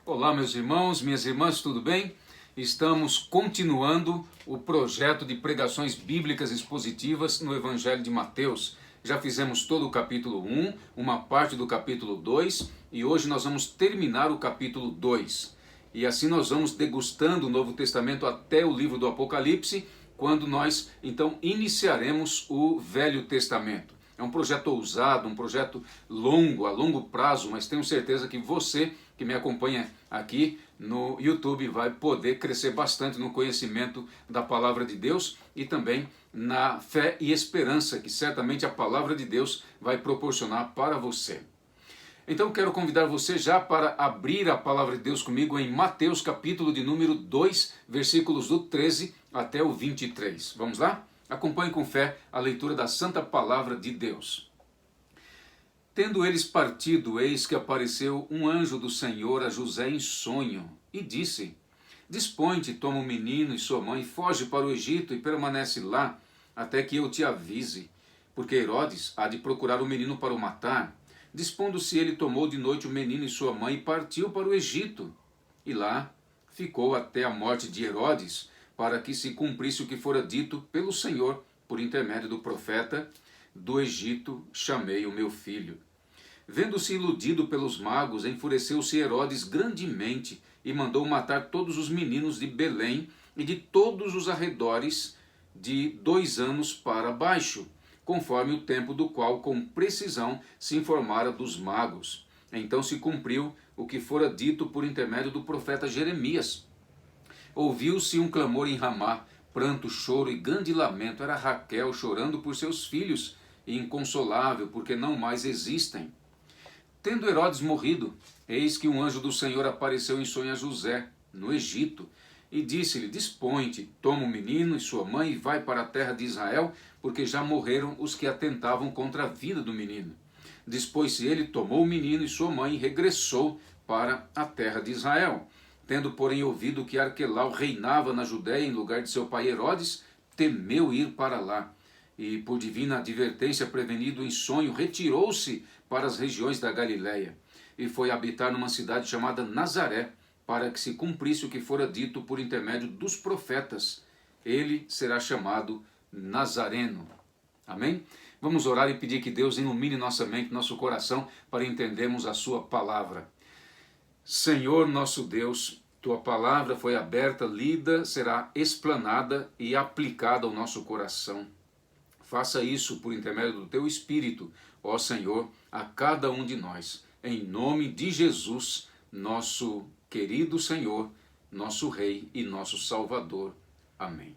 Olá, meus irmãos, minhas irmãs, tudo bem? Estamos continuando o projeto de pregações bíblicas expositivas no Evangelho de Mateus. Já fizemos todo o capítulo 1, uma parte do capítulo 2 e hoje nós vamos terminar o capítulo 2. E assim nós vamos degustando o Novo Testamento até o livro do Apocalipse, quando nós então iniciaremos o Velho Testamento. É um projeto ousado, um projeto longo, a longo prazo, mas tenho certeza que você que me acompanha aqui no YouTube vai poder crescer bastante no conhecimento da Palavra de Deus e também na fé e esperança que certamente a Palavra de Deus vai proporcionar para você. Então quero convidar você já para abrir a Palavra de Deus comigo em Mateus capítulo de número 2, versículos do 13 até o 23. Vamos lá? Acompanhe com fé a leitura da Santa Palavra de Deus. Tendo eles partido, eis que apareceu um anjo do Senhor a José em sonho, e disse: Dispõe-te, toma o menino e sua mãe, foge para o Egito e permanece lá, até que eu te avise, porque Herodes há de procurar o menino para o matar. Dispondo-se ele, tomou de noite o menino e sua mãe e partiu para o Egito. E lá ficou até a morte de Herodes, para que se cumprisse o que fora dito pelo Senhor, por intermédio do profeta: do Egito chamei o meu filho. Vendo-se iludido pelos magos, enfureceu-se Herodes grandemente e mandou matar todos os meninos de Belém e de todos os arredores de 2 anos para baixo, conforme o tempo do qual com precisão se informara dos magos. Então se cumpriu o que fora dito por intermédio do profeta Jeremias. Ouviu-se um clamor em Ramá, pranto, choro e grande lamento. Era Raquel chorando por seus filhos e inconsolável, porque não mais existem. Tendo Herodes morrido, eis que um anjo do Senhor apareceu em sonho a José, no Egito, e disse-lhe: Dispõe-te, toma o menino e sua mãe e vai para a terra de Israel, porque já morreram os que atentavam contra a vida do menino. Dispôs-se ele, tomou o menino e sua mãe e regressou para a terra de Israel. Tendo, porém, ouvido que Arquelau reinava na Judéia em lugar de seu pai Herodes, temeu ir para lá. E, por divina advertência, prevenido em sonho, retirou-se para as regiões da Galiléia e foi habitar numa cidade chamada Nazaré, para que se cumprisse o que fora dito por intermédio dos profetas: ele será chamado Nazareno. Amém? Vamos orar e pedir que Deus ilumine nossa mente, nosso coração, para entendermos a sua palavra. Senhor nosso Deus, tua palavra foi aberta, lida, será explanada e aplicada ao nosso coração. Faça isso por intermédio do teu Espírito, ó Senhor, a cada um de nós. Em nome de Jesus, nosso querido Senhor, nosso Rei e nosso Salvador. Amém.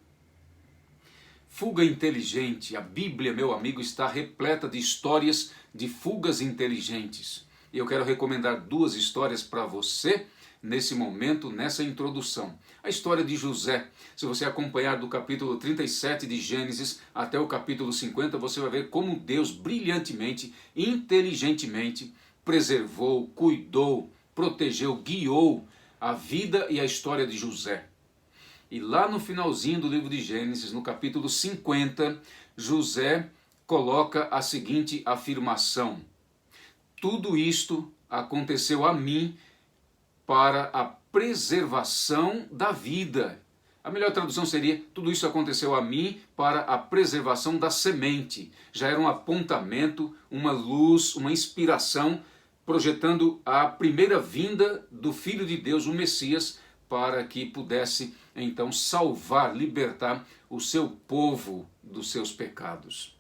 Fuga inteligente. A Bíblia, meu amigo, está repleta de histórias de fugas inteligentes. E eu quero recomendar 2 histórias para você nesse momento, nessa introdução. A história de José. Se você acompanhar do capítulo 37 de Gênesis até o capítulo 50, você vai ver como Deus brilhantemente, inteligentemente preservou, cuidou, protegeu, guiou a vida e a história de José. E lá no finalzinho do livro de Gênesis, no capítulo 50, José coloca a seguinte afirmação: tudo isto aconteceu a mim para a preservação da vida. A melhor tradução seria: tudo isso aconteceu a mim para a preservação da semente. Já era um apontamento, uma luz, uma inspiração, projetando a primeira vinda do Filho de Deus, o Messias, para que pudesse então salvar, libertar o seu povo dos seus pecados.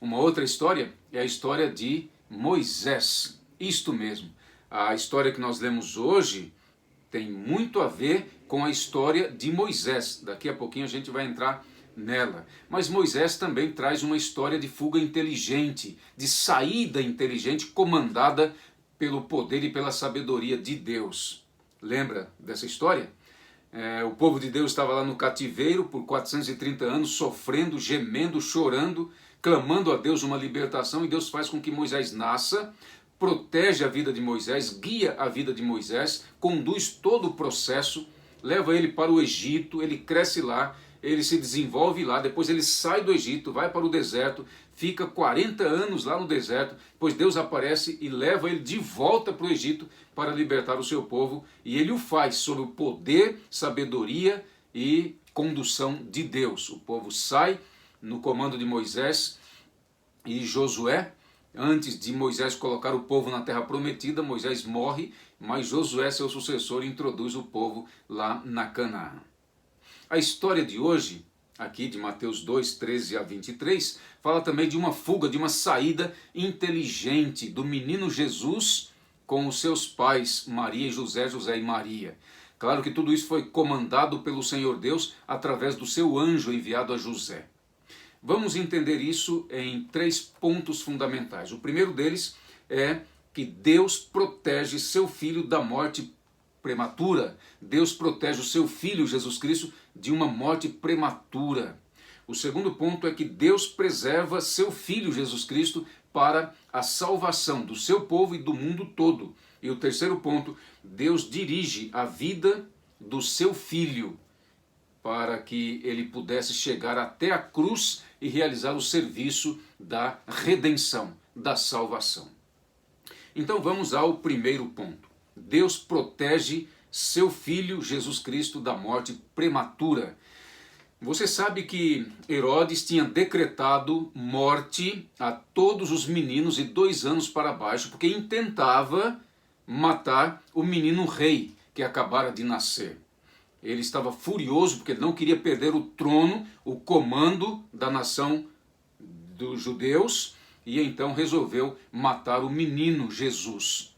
Uma outra história é a história de Moisés. Isto mesmo, a história que nós lemos hoje tem muito a ver com a história de Moisés. Daqui a pouquinho a gente vai entrar nela. Mas Moisés também traz uma história de fuga inteligente, de saída inteligente, comandada pelo poder e pela sabedoria de Deus. Lembra dessa história? O povo de Deus estava lá no cativeiro por 430 anos, sofrendo, gemendo, chorando, clamando a Deus uma libertação, e Deus faz com que Moisés nasça, protege a vida de Moisés, guia a vida de Moisés, conduz todo o processo, leva ele para o Egito, ele cresce lá, ele se desenvolve lá, depois ele sai do Egito, vai para o deserto, fica 40 anos lá no deserto, depois Deus aparece e leva ele de volta para o Egito para libertar o seu povo, e ele o faz sob o poder, sabedoria e condução de Deus. O povo sai no comando de Moisés e Josué. Antes de Moisés colocar o povo na terra prometida, Moisés morre, mas Josué, seu sucessor, introduz o povo lá na Canaã. A história de hoje, aqui de Mateus 2, 13 a 23, fala também de uma fuga, de uma saída inteligente do menino Jesus com os seus pais, Maria e José, José e Maria. Claro que tudo isso foi comandado pelo Senhor Deus através do seu anjo enviado a José. Vamos entender isso em 3 pontos fundamentais. O primeiro deles é que Deus protege seu filho da morte prematura. Deus protege o seu filho, Jesus Cristo, de uma morte prematura. O segundo ponto é que Deus preserva seu filho, Jesus Cristo, para a salvação do seu povo e do mundo todo. E o terceiro ponto, Deus dirige a vida do seu filho para que ele pudesse chegar até a cruz e realizar o serviço da redenção, da salvação. Então vamos ao primeiro ponto. Deus protege seu filho Jesus Cristo da morte prematura. Você sabe que Herodes tinha decretado morte a todos os meninos de 2 anos para baixo, porque intentava matar o menino rei que acabara de nascer. Ele estava furioso porque não queria perder o trono, o comando da nação dos judeus, e então resolveu matar o menino Jesus.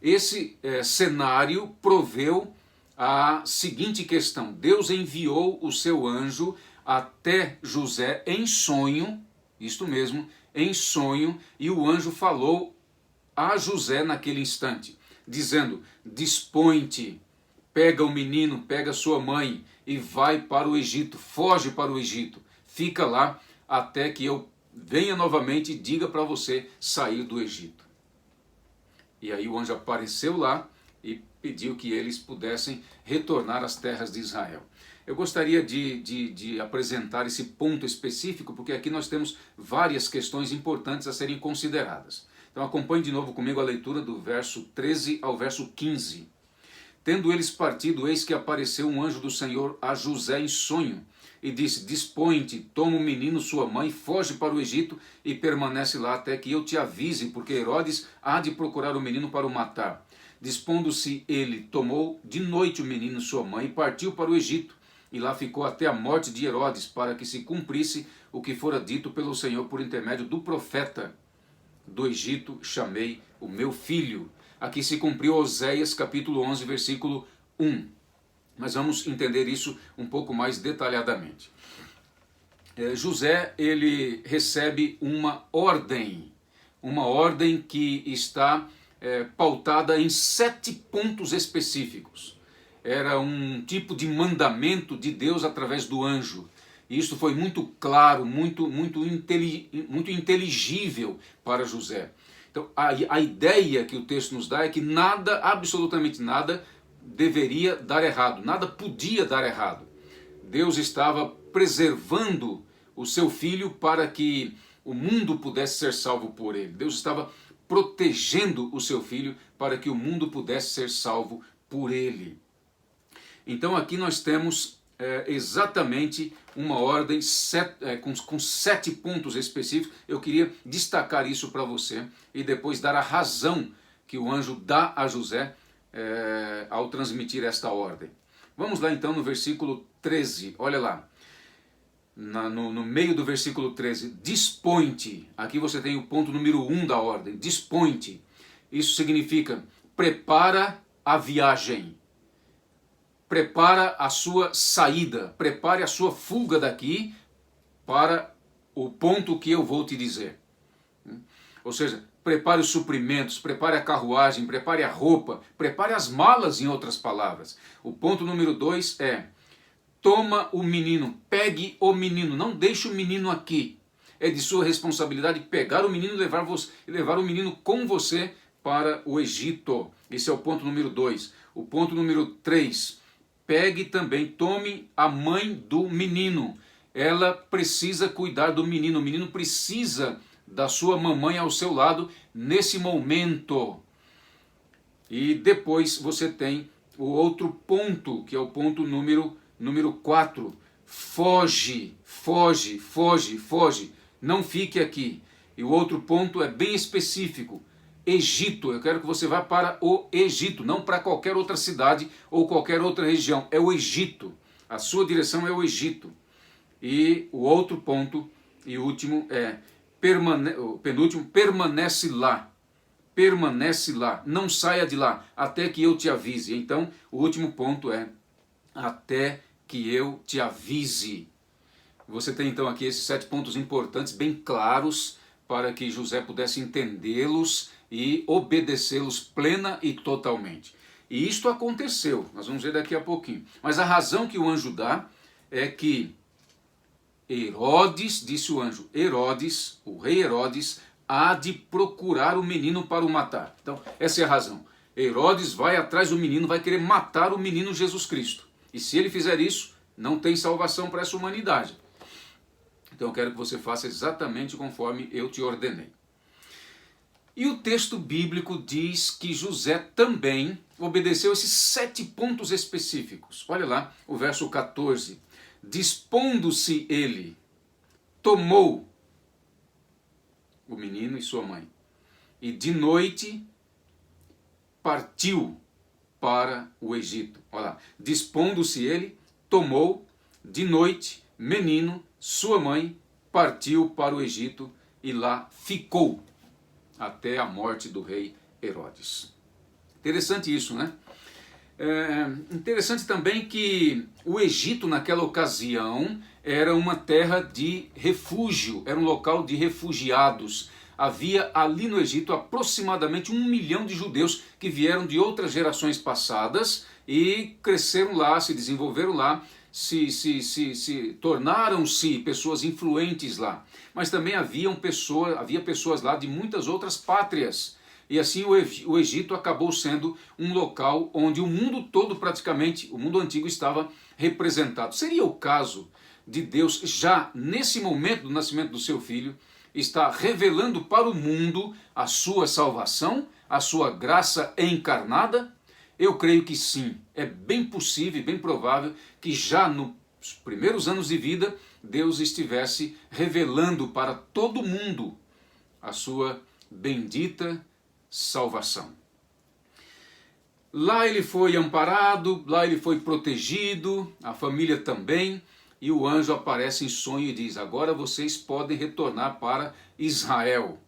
Esse cenário proveu a seguinte questão: Deus enviou o seu anjo até José em sonho, isto mesmo, em sonho, e o anjo falou a José naquele instante, dizendo: dispõe-te, pega o menino, pega sua mãe e vai para o Egito, foge para o Egito, fica lá até que eu venha novamente e diga para você sair do Egito. E aí o anjo apareceu lá e pediu que eles pudessem retornar às terras de Israel. Eu gostaria de apresentar esse ponto específico, porque aqui nós temos várias questões importantes a serem consideradas. Então acompanhe de novo comigo a leitura do verso 13 ao verso 15. Tendo eles partido, eis que apareceu um anjo do Senhor a José em sonho, e disse: dispõe-te, toma o menino, sua mãe, foge para o Egito e permanece lá até que eu te avise, porque Herodes há de procurar o menino para o matar. Dispondo-se ele, tomou de noite o menino, sua mãe, e partiu para o Egito, e lá ficou até a morte de Herodes, para que se cumprisse o que fora dito pelo Senhor por intermédio do profeta: do Egito chamei o meu filho. Aqui se cumpriu Oséias capítulo 11, versículo 1. Mas vamos entender isso um pouco mais detalhadamente. José, ele recebe uma ordem que está pautada em 7 pontos específicos. Era um tipo de mandamento de Deus através do anjo. E isso foi muito claro, muito inteligível para José. Então, a ideia que o texto nos dá é que nada, absolutamente nada, deveria dar errado, nada podia dar errado. Deus estava preservando o seu filho para que o mundo pudesse ser salvo por ele. Deus estava protegendo o seu filho para que o mundo pudesse ser salvo por ele. Então aqui nós temos exatamente uma ordem com 7 pontos específicos. Eu queria destacar isso para você e depois dar a razão que o anjo dá a José ao transmitir esta ordem. Vamos lá então no versículo 13, olha lá. No meio do versículo 13, dispõe-te. Aqui você tem o ponto número 1 da ordem, dispõe-te. Isso significa prepara a viagem. Prepara a sua saída, prepare a sua fuga daqui para o ponto que eu vou te dizer. Ou seja, prepare os suprimentos, prepare a carruagem, prepare a roupa, prepare as malas, em outras palavras. O ponto número 2 é: toma o menino, pegue o menino, não deixe o menino aqui. É de sua responsabilidade pegar o menino e levar o menino com você para o Egito. Esse é o ponto número 2. O ponto número 3: pegue também, tome a mãe do menino. Ela precisa cuidar do menino, o menino precisa da sua mamãe ao seu lado nesse momento. E depois você tem o outro ponto, que é o ponto número 4. Foge, foge, foge, foge. Não fique aqui. E o outro ponto é bem específico. Egito, eu quero que você vá para o Egito, não para qualquer outra cidade ou qualquer outra região. É o Egito. A sua direção é o Egito. E o outro ponto e último é, o penúltimo, permanece lá. Permanece lá, não saia de lá, até que eu te avise. Então, o último ponto é, até que eu te avise. Você tem então aqui esses 7 pontos importantes, bem claros, para que José pudesse entendê-los e obedecê-los plena e totalmente. E isto aconteceu, nós vamos ver daqui a pouquinho. Mas a razão que o anjo dá é que Herodes, disse o anjo, Herodes, o rei Herodes, há de procurar o menino para o matar. Então, essa é a razão. Herodes vai atrás do menino, vai querer matar o menino Jesus Cristo. E se ele fizer isso, não tem salvação para essa humanidade. Então eu quero que você faça exatamente conforme eu te ordenei. E o texto bíblico diz que José também obedeceu esses 7 pontos específicos. Olha lá o verso 14. Dispondo-se ele, tomou o menino e sua mãe, e de noite partiu para o Egito. Olha lá, dispondo-se ele, tomou de noite menino, sua mãe, partiu para o Egito e lá ficou até a morte do rei Herodes. Interessante isso, né? Interessante também que o Egito naquela ocasião era uma terra de refúgio, era um local de refugiados. Havia ali no Egito aproximadamente 1 milhão de judeus que vieram de outras gerações passadas e cresceram lá, se desenvolveram lá, tornaram-se pessoas influentes lá. Mas também havia pessoas lá de muitas outras pátrias. E assim o Egito acabou sendo um local onde o mundo todo praticamente, o mundo antigo estava representado. Seria o caso de Deus já nesse momento do nascimento do seu filho, está revelando para o mundo a sua salvação, a sua graça encarnada? Eu creio que sim, é bem possível, bem provável que já nos primeiros anos de vida Deus estivesse revelando para todo mundo a sua bendita salvação. Lá ele foi amparado, lá ele foi protegido, a família também, e o anjo aparece em sonho e diz: agora vocês podem retornar para Israel.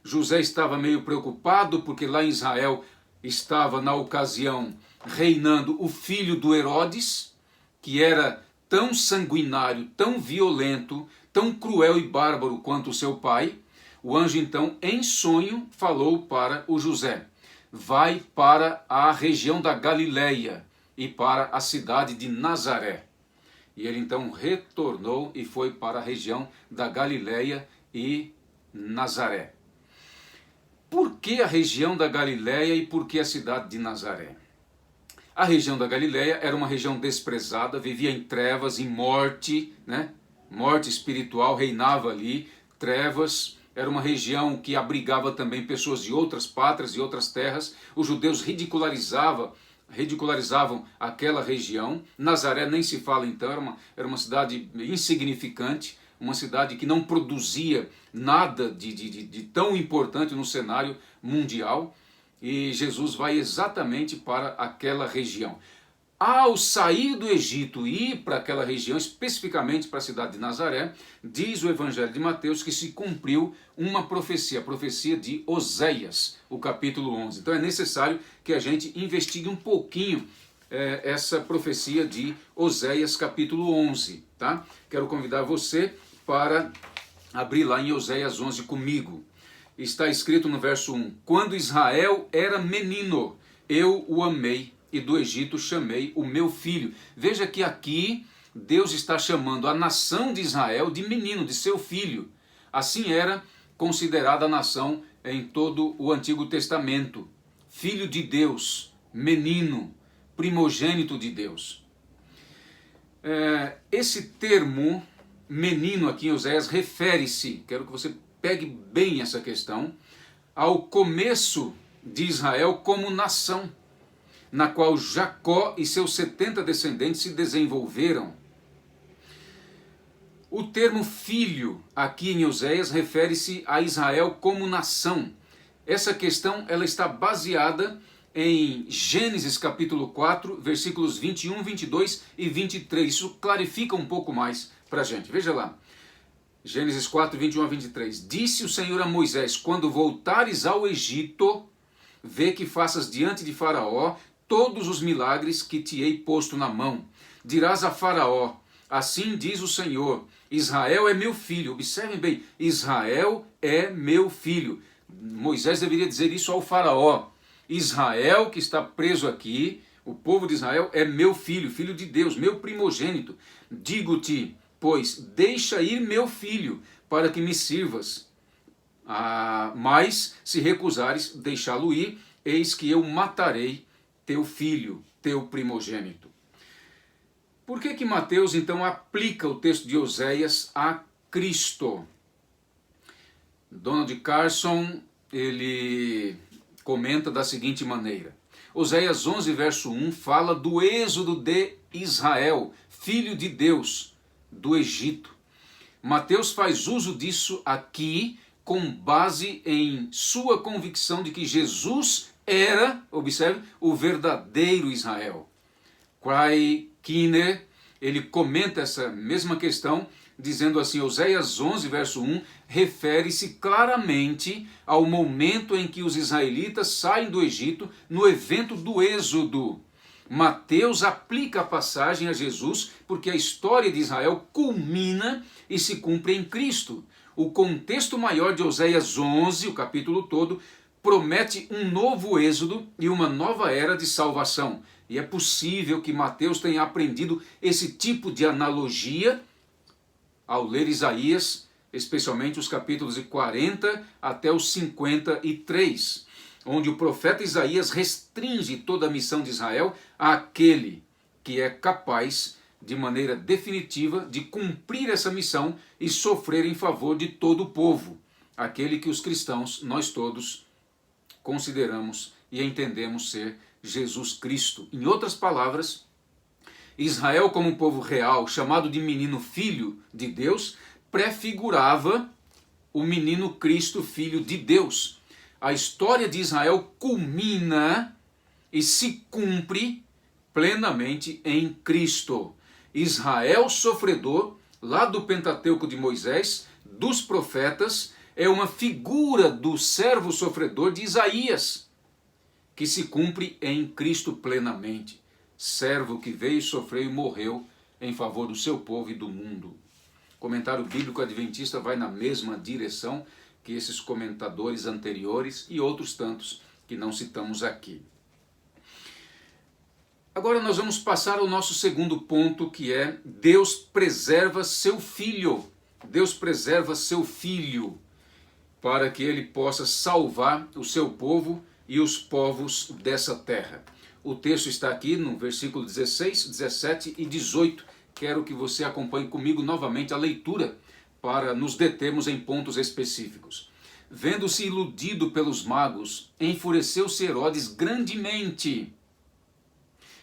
José estava meio preocupado porque lá em Israel estava na ocasião reinando o filho do Herodes, que era tão sanguinário, tão violento, tão cruel e bárbaro quanto o seu pai. O anjo então, em sonho, falou para o José: vai para a região da Galileia e para a cidade de Nazaré. E ele então retornou e foi para a região da Galileia e Nazaré. Por que a região da Galileia e por que a cidade de Nazaré? A região da Galileia era uma região desprezada, vivia em trevas, em morte, né? Morte espiritual reinava ali, trevas. Era uma região que abrigava também pessoas de outras pátrias, de outras terras. Os judeus ridicularizavam aquela região. Nazaré nem se fala então, era uma cidade insignificante, uma cidade que não produzia nada de tão importante no cenário mundial. E Jesus vai exatamente para aquela região. Ao sair do Egito e ir para aquela região, especificamente para a cidade de Nazaré, diz o Evangelho de Mateus que se cumpriu uma profecia, a profecia de Oséias, o capítulo 11. Então é necessário que a gente investigue um pouquinho essa profecia de Oséias, capítulo 11. Tá? Quero convidar você para abrir lá em Oséias 11 comigo. Está escrito no verso 1, quando Israel era menino, eu o amei, e do Egito chamei o meu filho. Veja que aqui Deus está chamando a nação de Israel de menino, de seu filho. Assim era considerada a nação em todo o Antigo Testamento. Filho de Deus, menino, primogênito de Deus. Esse termo menino aqui em Oséias refere-se, quero que você pegue bem essa questão, ao começo de Israel como nação, na qual Jacó e seus 70 descendentes se desenvolveram. O termo filho aqui em Oséias refere-se a Israel como nação. Essa questão ela está baseada em Gênesis capítulo 4, versículos 21, 22 e 23. Isso clarifica um pouco mais para a gente. Veja lá. Gênesis 4, 21 a 23. Disse o Senhor a Moisés: quando voltares ao Egito, vê que faças diante de Faraó todos os milagres que te hei posto na mão. Dirás a Faraó: assim diz o Senhor, Israel é meu filho. Observem bem, Israel é meu filho. Moisés deveria dizer isso ao Faraó. Israel que está preso aqui, o povo de Israel é meu filho, filho de Deus, meu primogênito. Digo-te, pois, deixa ir meu filho, para que me sirvas. Mas, se recusares deixá-lo ir, eis que eu matarei teu filho, teu primogênito. Por que Mateus, então, aplica o texto de Oséias a Cristo? Donald Carson, ele comenta da seguinte maneira. Oséias 11, verso 1, fala do êxodo de Israel, filho de Deus, do Egito. Mateus faz uso disso aqui com base em sua convicção de que Jesus era, observe, o verdadeiro Israel. Craig Keener, ele comenta essa mesma questão, dizendo assim, Oséias 11, verso 1, refere-se claramente ao momento em que os israelitas saem do Egito no evento do Êxodo. Mateus aplica a passagem a Jesus porque a história de Israel culmina e se cumpre em Cristo. O contexto maior de Oséias 11, o capítulo todo, promete um novo êxodo e uma nova era de salvação. E é possível que Mateus tenha aprendido esse tipo de analogia ao ler Isaías, especialmente os capítulos de 40 até os 53, onde o profeta Isaías restringe toda a missão de Israel àquele que é capaz, de maneira definitiva, de cumprir essa missão e sofrer em favor de todo o povo, aquele que os cristãos, nós todos, consideramos e entendemos ser Jesus Cristo. Em outras palavras, Israel como um povo real, chamado de menino filho de Deus, prefigurava o menino Cristo, filho de Deus. A história de Israel culmina e se cumpre plenamente em Cristo. Israel sofredor, lá do Pentateuco de Moisés, dos profetas, é uma figura do servo sofredor de Isaías, que se cumpre em Cristo plenamente. Servo que veio, sofreu e morreu em favor do seu povo e do mundo. O comentário bíblico adventista vai na mesma direção que esses comentadores anteriores e outros tantos que não citamos aqui. Agora nós vamos passar ao nosso segundo ponto, que é Deus preserva seu filho. Deus preserva seu filho para que ele possa salvar o seu povo e os povos dessa terra. O texto está aqui no versículo 16, 17 e 18. Quero que você acompanhe comigo novamente a leitura para nos determos em pontos específicos. Vendo-se iludido pelos magos, enfureceu-se Herodes grandemente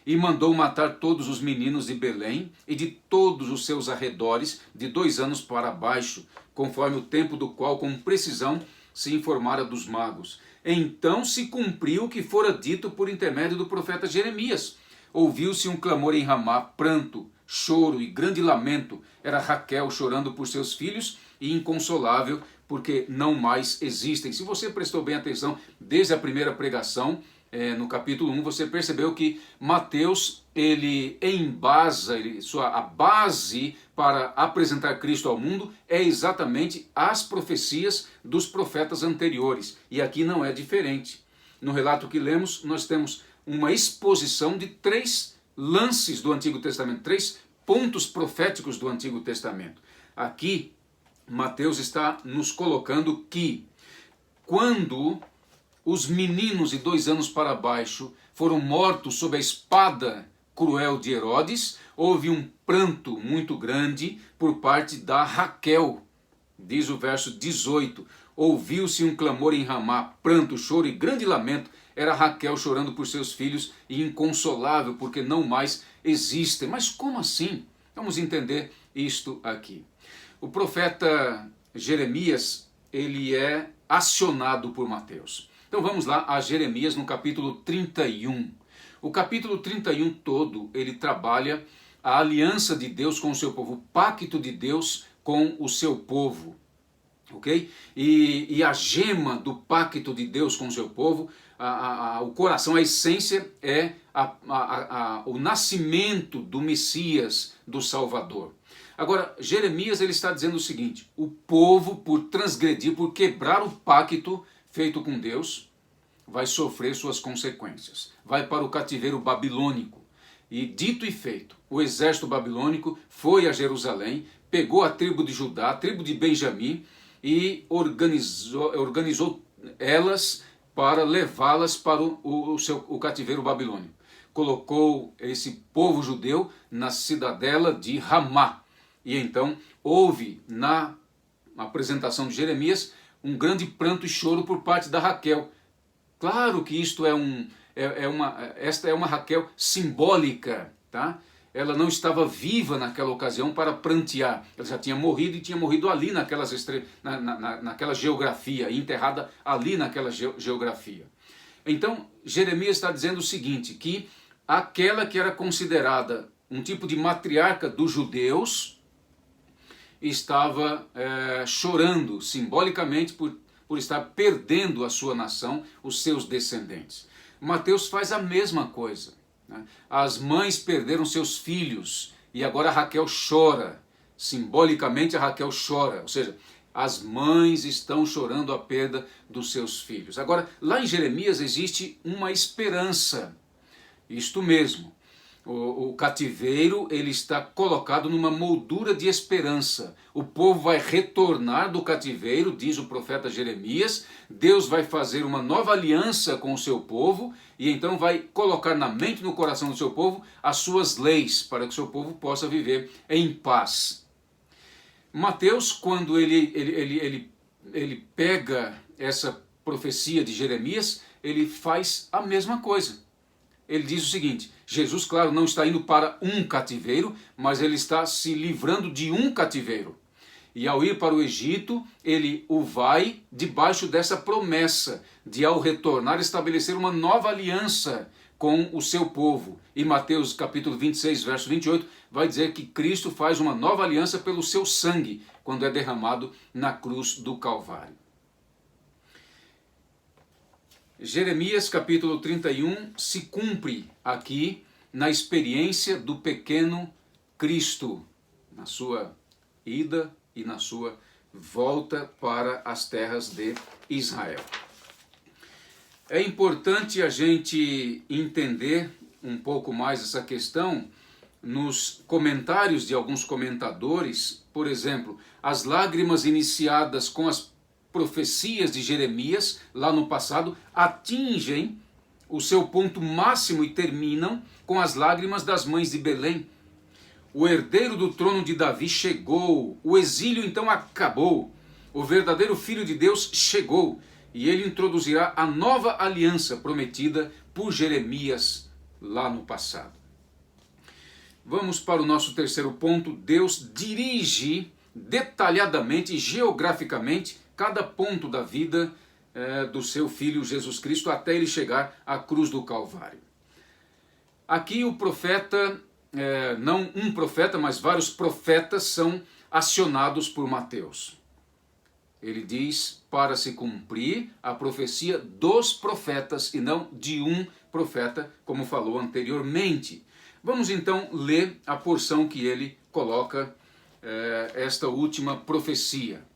e mandou matar todos os meninos de Belém e de todos os seus arredores de 2 anos para baixo, conforme o tempo do qual com precisão se informara dos magos. Então se cumpriu o que fora dito por intermédio do profeta Jeremias. Ouviu-se um clamor em Ramá, pranto, choro e grande lamento. Era Raquel chorando por seus filhos e inconsolável, porque não mais existem. Se você prestou bem atenção desde a primeira pregação, no capítulo 1, você percebeu que Mateus, ele embasa, a base para apresentar Cristo ao mundo é exatamente as profecias dos profetas anteriores. E aqui não é diferente. No relato que lemos, nós temos uma exposição de 3 lances do Antigo Testamento, 3 pontos proféticos do Antigo Testamento. Aqui, Mateus está nos colocando que quando os meninos de 2 anos para baixo foram mortos sob a espada cruel de Herodes, houve um pranto muito grande por parte da Raquel. Diz o verso 18, ouviu-se um clamor em Ramá, pranto, choro e grande lamento. Era Raquel chorando por seus filhos e inconsolável, porque não mais existem. Mas como assim? Vamos entender isto aqui. O profeta Jeremias, ele é acionado por Mateus. Então vamos lá a Jeremias no capítulo 31. O capítulo 31 todo, ele trabalha a aliança de Deus com o seu povo, o pacto de Deus com o seu povo. Ok? E a gema do pacto de Deus com o seu povo, o coração, a essência é o nascimento do Messias, do Salvador. Agora, Jeremias ele está dizendo o seguinte: o povo, por transgredir, por quebrar o pacto feito com Deus, vai sofrer suas consequências. Vai para o cativeiro babilônico. E dito e feito, o exército babilônico foi a Jerusalém, pegou a tribo de Judá, a tribo de Benjamim, e organizou elas para levá-las para o cativeiro babilônico. Colocou esse povo judeu na cidadela de Ramá. E então houve na apresentação de Jeremias um grande pranto e choro por parte da Raquel. Claro que isto esta é uma Raquel simbólica, tá? Ela não estava viva naquela ocasião para prantear. Ela já tinha morrido e tinha morrido ali naquela geografia, enterrada ali naquela geografia. Então, Jeremias está dizendo o seguinte, que aquela que era considerada um tipo de matriarca dos judeus estava chorando simbolicamente por estar perdendo a sua nação, os seus descendentes. Mateus faz a mesma coisa. As mães perderam seus filhos e agora a Raquel chora. Simbolicamente a Raquel chora, ou seja, as mães estão chorando a perda dos seus filhos. Agora, lá em Jeremias existe uma esperança. Isto mesmo, o cativeiro ele está colocado numa moldura de esperança. O povo vai retornar do cativeiro, diz o profeta Jeremias. Deus vai fazer uma nova aliança com o seu povo e então vai colocar na mente e no coração do seu povo as suas leis para que o seu povo possa viver em paz. Mateus, quando ele pega essa profecia de Jeremias, ele faz a mesma coisa. Ele diz o seguinte: Jesus, claro, não está indo para um cativeiro, mas ele está se livrando de um cativeiro. E ao ir para o Egito, ele o vai debaixo dessa promessa de, ao retornar, estabelecer uma nova aliança com o seu povo. E Mateus capítulo 26, verso 28, vai dizer que Cristo faz uma nova aliança pelo seu sangue, quando é derramado na cruz do Calvário. Jeremias capítulo 31 se cumpre aqui na experiência do pequeno Cristo, na sua ida e na sua volta para as terras de Israel. É importante a gente entender um pouco mais essa questão nos comentários de alguns comentadores. Por exemplo, as lágrimas iniciadas com as profecias de Jeremias, lá no passado, atingem o seu ponto máximo e terminam com as lágrimas das mães de Belém. O herdeiro do trono de Davi chegou, o exílio então acabou, o verdadeiro Filho de Deus chegou, e ele introduzirá a nova aliança prometida por Jeremias lá no passado. Vamos para o nosso terceiro ponto. Deus dirige detalhadamente e geograficamente cada ponto da vida do seu Filho Jesus Cristo até ele chegar à cruz do Calvário. Aqui o profeta, não um profeta, mas vários profetas são acionados por Mateus. Ele diz para se cumprir a profecia dos profetas e não de um profeta, como falou anteriormente. Vamos então ler a porção que ele coloca esta última profecia.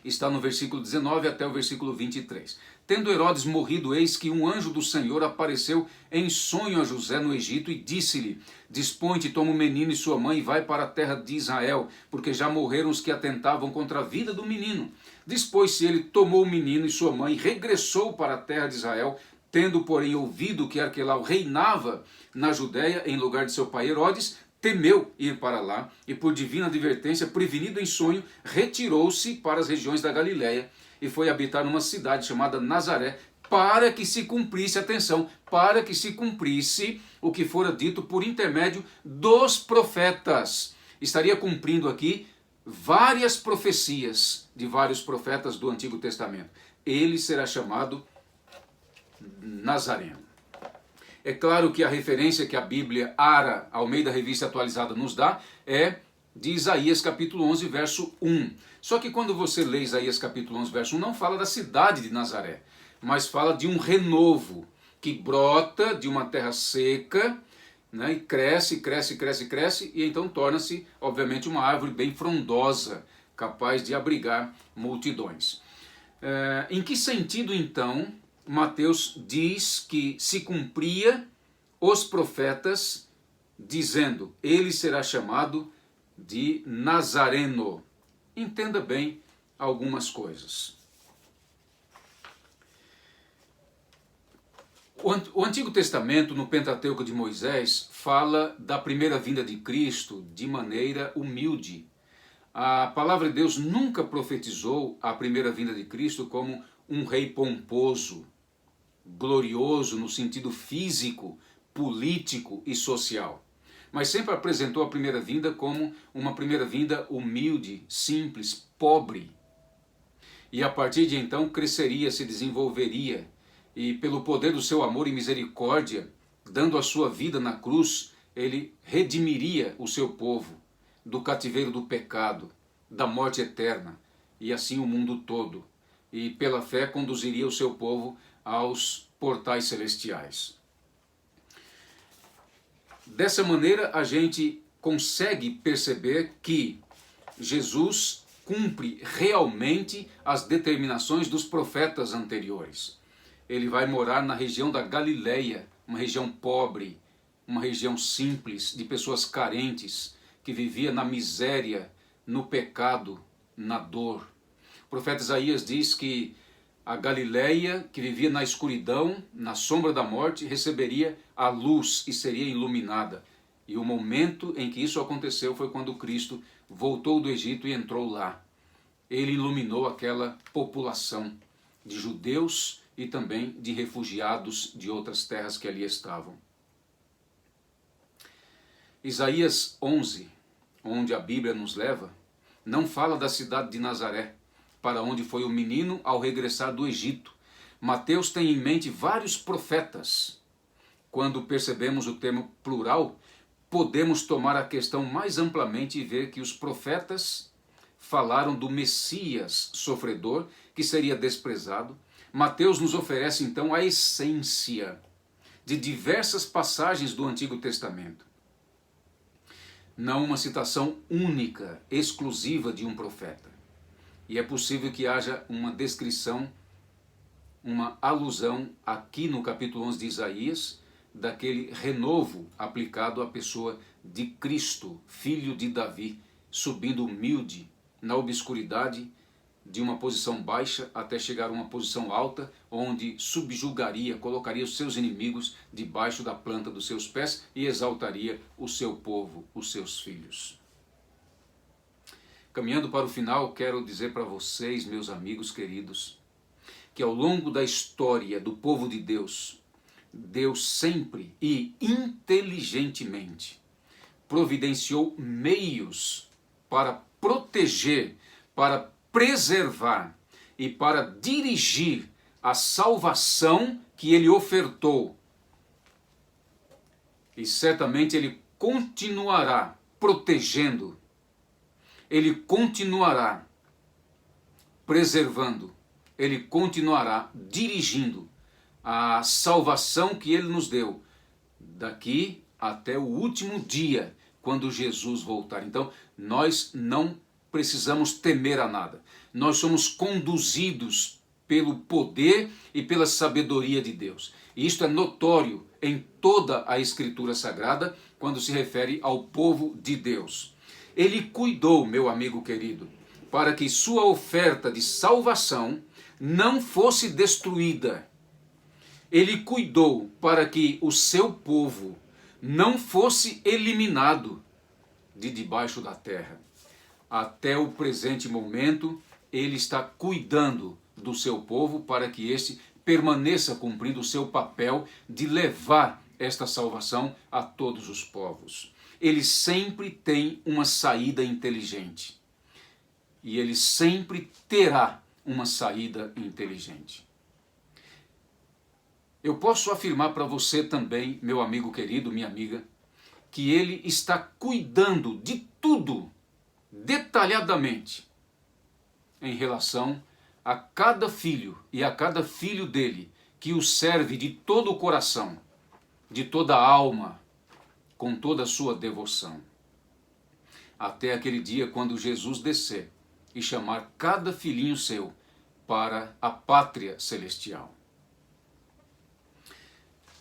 Está no versículo 19 até o versículo 23. Tendo Herodes morrido, eis que um anjo do Senhor apareceu em sonho a José no Egito e disse-lhe: Dispõe-te, toma o menino e sua mãe e vai para a terra de Israel, porque já morreram os que atentavam contra a vida do menino. Dispôs-se ele, tomou o menino e sua mãe, regressou para a terra de Israel, Tendo, porém, ouvido que Arquelau reinava na Judéia em lugar de seu pai Herodes, temeu ir para lá e, por divina advertência, prevenido em sonho, retirou-se para as regiões da Galiléia e foi habitar numa cidade chamada Nazaré, para que se cumprisse, atenção, para que se cumprisse o que fora dito por intermédio dos profetas. Estaria cumprindo aqui várias profecias de vários profetas do Antigo Testamento. Ele será chamado Nazareno. É claro que a referência que a Bíblia Ara, Almeida Revista Atualizada, nos dá é de Isaías capítulo 11, verso 1. Só que quando você lê Isaías capítulo 11, verso 1, não fala da cidade de Nazaré, mas fala de um renovo que brota de uma terra seca, né, e cresce, cresce, cresce, cresce, e então torna-se, obviamente, uma árvore bem frondosa, capaz de abrigar multidões. Em que sentido, então, Mateus diz que se cumpria os profetas, dizendo, ele será chamado de Nazareno? Entenda bem algumas coisas. O Antigo Testamento, no Pentateuco de Moisés, fala da primeira vinda de Cristo de maneira humilde. A palavra de Deus nunca profetizou a primeira vinda de Cristo como um rei pomposo, glorioso no sentido físico, político e social. Mas sempre apresentou a primeira vinda como uma primeira vinda humilde, simples, pobre. E a partir de então cresceria, se desenvolveria, e pelo poder do seu amor e misericórdia, dando a sua vida na cruz, ele redimiria o seu povo do cativeiro do pecado, da morte eterna, e assim o mundo todo. E pela fé conduziria o seu povo aos portais celestiais. Dessa maneira a gente consegue perceber que Jesus cumpre realmente as determinações dos profetas anteriores. Ele vai morar na região da Galileia, uma região pobre, uma região simples, de pessoas carentes, que vivia na miséria, no pecado, na dor. O profeta Isaías diz que a Galileia, que vivia na escuridão, na sombra da morte, receberia a luz e seria iluminada. E o momento em que isso aconteceu foi quando Cristo voltou do Egito e entrou lá. Ele iluminou aquela população de judeus e também de refugiados de outras terras que ali estavam. Isaías 11, onde a Bíblia nos leva, não fala da cidade de Nazaré, para onde foi o menino ao regressar do Egito. Mateus tem em mente vários profetas. Quando percebemos o termo plural, podemos tomar a questão mais amplamente e ver que os profetas falaram do Messias sofredor, que seria desprezado. Mateus nos oferece então a essência de diversas passagens do Antigo Testamento. Não uma citação única, exclusiva de um profeta. E é possível que haja uma descrição, uma alusão aqui no capítulo 11 de Isaías, daquele renovo aplicado à pessoa de Cristo, filho de Davi, subindo humilde na obscuridade de uma posição baixa até chegar a uma posição alta, onde subjugaria, colocaria os seus inimigos debaixo da planta dos seus pés e exaltaria o seu povo, os seus filhos. Caminhando para o final, quero dizer para vocês, meus amigos queridos, que ao longo da história do povo de Deus, Deus sempre e inteligentemente providenciou meios para proteger, para preservar e para dirigir a salvação que ele ofertou. E certamente ele continuará protegendo, ele continuará preservando, ele continuará dirigindo a salvação que ele nos deu, daqui até o último dia, quando Jesus voltar. Então, nós não precisamos temer a nada. Nós somos conduzidos pelo poder e pela sabedoria de Deus. E isto é notório em toda a Escritura Sagrada, quando se refere ao povo de Deus. Ele cuidou, meu amigo querido, para que sua oferta de salvação não fosse destruída. Ele cuidou para que o seu povo não fosse eliminado de debaixo da terra. Até o presente momento, ele está cuidando do seu povo para que este permaneça cumprindo o seu papel de levar esta salvação a todos os povos. Ele sempre tem uma saída inteligente. E ele sempre terá uma saída inteligente. Eu posso afirmar para você também, meu amigo querido, minha amiga, que ele está cuidando de tudo, detalhadamente, em relação a cada filho e a cada filho dele, que o serve de todo o coração, de toda a alma, com toda a sua devoção. Até aquele dia quando Jesus descer e chamar cada filhinho seu para a pátria celestial.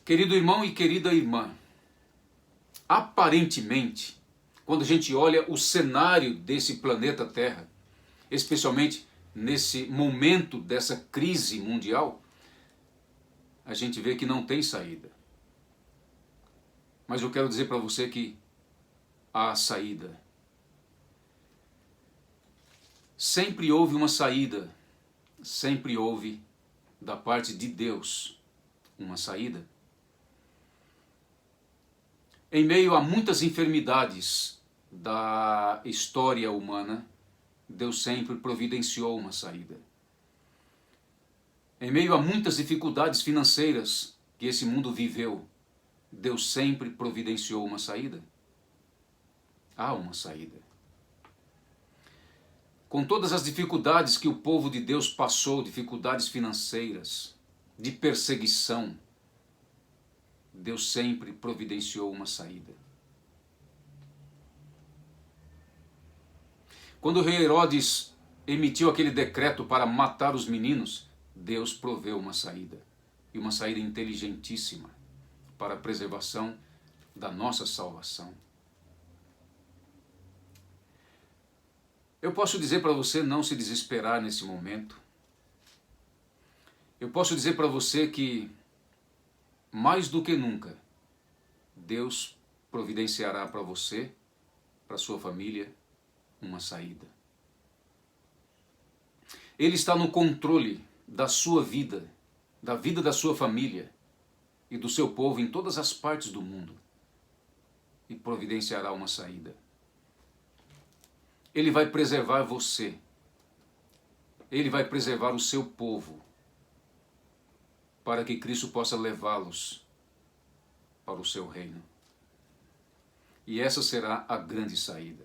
Querido irmão e querida irmã, aparentemente, quando a gente olha o cenário desse planeta Terra, especialmente nesse momento dessa crise mundial, a gente vê que não tem saída. Mas eu quero dizer para você que há saída. Sempre houve uma saída, sempre houve da parte de Deus uma saída. Em meio a muitas enfermidades da história humana, Deus sempre providenciou uma saída. Em meio a muitas dificuldades financeiras que esse mundo viveu, Deus sempre providenciou uma saída. Há uma saída. Com todas as dificuldades que o povo de Deus passou, dificuldades financeiras, de perseguição, Deus sempre providenciou uma saída. Quando o rei Herodes emitiu aquele decreto para matar os meninos, Deus proveu uma saída, e uma saída inteligentíssima para a preservação da nossa salvação. Eu posso dizer para você não se desesperar nesse momento. Eu posso dizer para você que, mais do que nunca, Deus providenciará para você, para sua família, uma saída. Ele está no controle da sua vida, da vida da sua família e do seu povo em todas as partes do mundo, e providenciará uma saída. Ele vai preservar você. Ele vai preservar o seu povo, para que Cristo possa levá-los para o seu reino. E essa será a grande saída.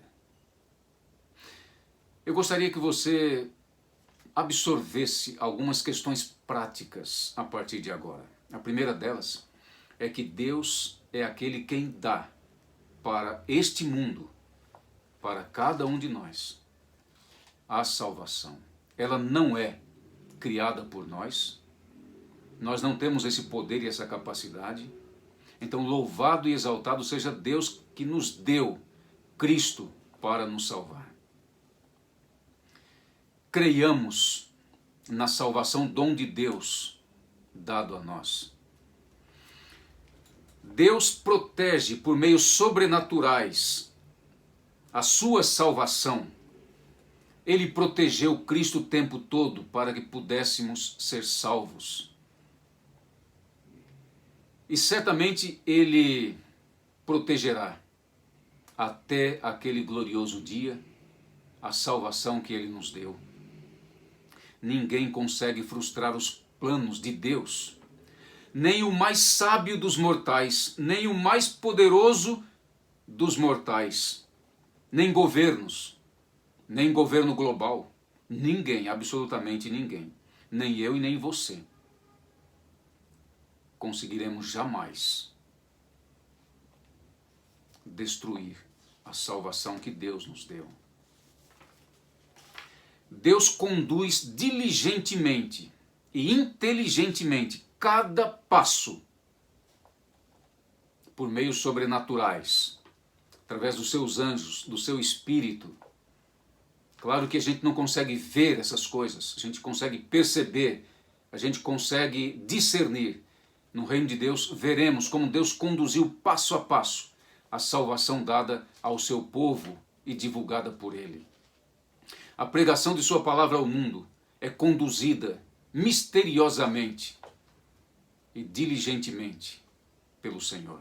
Eu gostaria que você absorvesse algumas questões práticas a partir de agora. A primeira delas é que Deus é aquele quem dá para este mundo, para cada um de nós, a salvação. Ela não é criada por nós. Nós não temos esse poder e essa capacidade. Então, louvado e exaltado seja Deus que nos deu Cristo para nos salvar. Creiamos na salvação, dom de Deus dado a nós. Deus protege por meios sobrenaturais a sua salvação. Ele protegeu Cristo o tempo todo para que pudéssemos ser salvos. E certamente Ele protegerá até aquele glorioso dia a salvação que Ele nos deu. Ninguém consegue frustrar os planos de Deus. Nem o mais sábio dos mortais, nem o mais poderoso dos mortais, nem governos, nem governo global, ninguém, absolutamente ninguém, nem eu e nem você, conseguiremos jamais destruir a salvação que Deus nos deu. Deus conduz diligentemente e inteligentemente cada passo por meios sobrenaturais, através dos seus anjos, do seu espírito. Claro que a gente não consegue ver essas coisas, a gente consegue perceber, a gente consegue discernir, No reino de Deus, veremos como Deus conduziu passo a passo a salvação dada ao seu povo e divulgada por ele. A pregação de sua palavra ao mundo é conduzida misteriosamente e diligentemente pelo Senhor.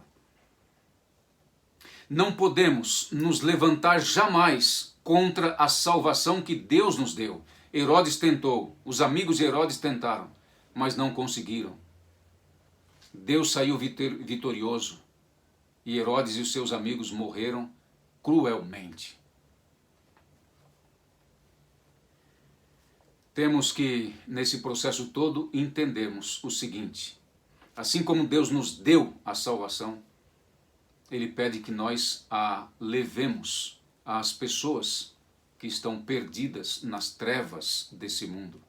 Não podemos nos levantar jamais contra a salvação que Deus nos deu. Herodes tentou, os amigos de Herodes tentaram, mas não conseguiram. Deus saiu vitorioso e Herodes e os seus amigos morreram cruelmente. Temos que, nesse processo todo, entendermos o seguinte: assim como Deus nos deu a salvação, Ele pede que nós a levemos às pessoas que estão perdidas nas trevas desse mundo.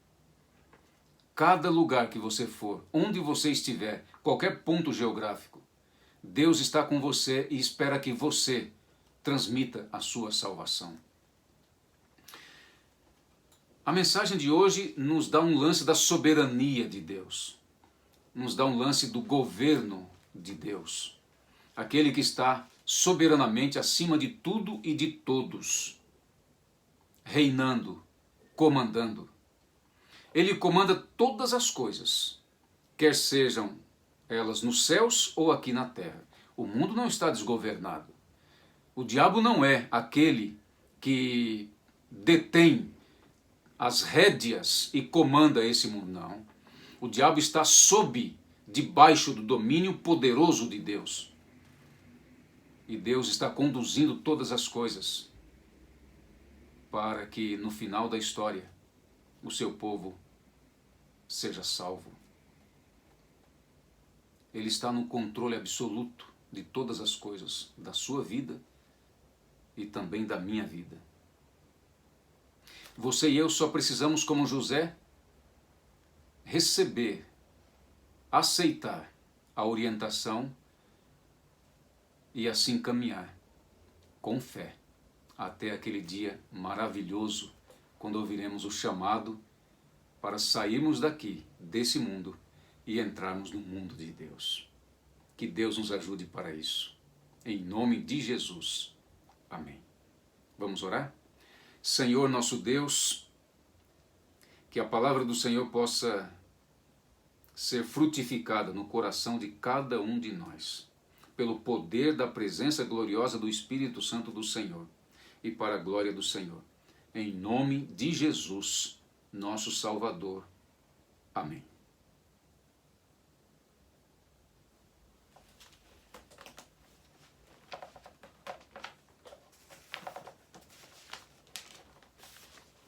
Cada lugar que você for, onde você estiver, qualquer ponto geográfico, Deus está com você e espera que você transmita a sua salvação. A mensagem de hoje nos dá um lance da soberania de Deus, nos dá um lance do governo de Deus, aquele que está soberanamente acima de tudo e de todos, reinando, comandando. Ele comanda todas as coisas, quer sejam elas nos céus ou aqui na terra. O mundo não está desgovernado. O diabo não é aquele que detém as rédeas e comanda esse mundo, não. O diabo está debaixo do domínio poderoso de Deus. E Deus está conduzindo todas as coisas para que no final da história o seu povo seja salvo. Ele está no controle absoluto de todas as coisas, da sua vida e também da minha vida. Você e eu só precisamos, como José, receber, aceitar a orientação e assim caminhar com fé até aquele dia maravilhoso, quando ouviremos o chamado para sairmos daqui, desse mundo, e entrarmos no mundo de Deus. Que Deus nos ajude para isso. Em nome de Jesus. Amém. Vamos orar? Senhor nosso Deus, que a palavra do Senhor possa ser frutificada no coração de cada um de nós, pelo poder da presença gloriosa do Espírito Santo do Senhor e para a glória do Senhor. Em nome de Jesus, nosso Salvador. Amém.